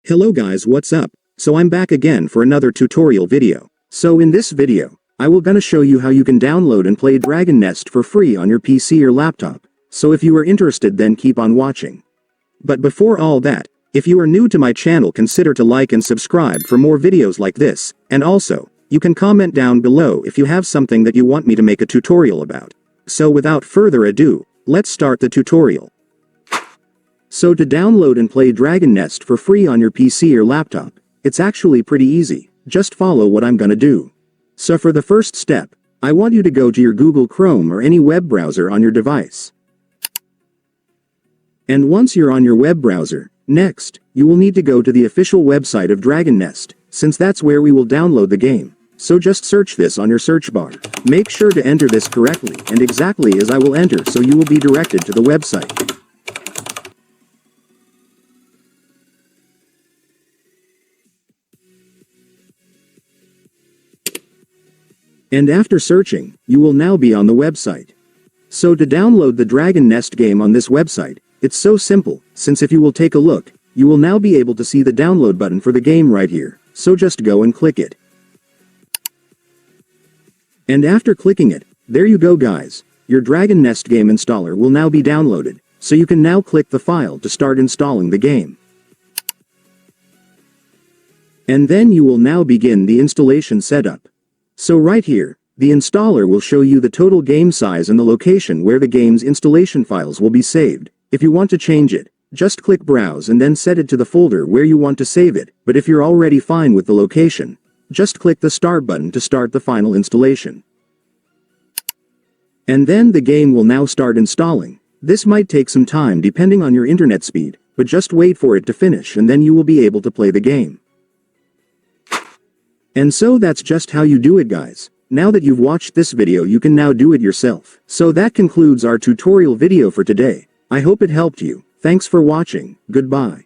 Hello guys, what's up? So I'm back again for another tutorial video. So in this video, I will gonna show you how you can download and play Dragon Nest for free on your PC or laptop. So if you are interested, then keep on watching. But before all that, if you are new to my channel, consider to like and subscribe for more videos like this, and also, you can comment down below if you have something that you want me to make a tutorial about. So without further ado, let's start the tutorial. So to download and play Dragon Nest for free on your PC or laptop, it's actually pretty easy. Just follow what I'm gonna do. So for the first step, I want you to go to your Google Chrome or any web browser on your device. And once you're on your web browser, next, you will need to go to the official website of Dragon Nest, since that's where we will download the game. So just search this on your search bar. Make sure to enter this correctly and exactly as I will enter, so you will be directed to the website. And after searching, you will now be on the website. So to download the Dragon Nest game on this website, it's so simple, since if you will take a look, you will now be able to see the download button for the game right here, so just go and click it. And after clicking it, there you go guys, your Dragon Nest game installer will now be downloaded, so you can now click the file to start installing the game. And then you will now begin the installation setup. So right here, the installer will show you the total game size and the location where the game's installation files will be saved. If you want to change it, just click Browse and then set it to the folder where you want to save it, but if you're already fine with the location, just click the Start button to start the final installation. And then the game will now start installing. This might take some time depending on your internet speed, but just wait for it to finish and then you will be able to play the game. And so that's just how you do it guys. Now that you've watched this video, you can now do it yourself. So that concludes our tutorial video for today. I hope it helped you. Thanks for watching. Goodbye.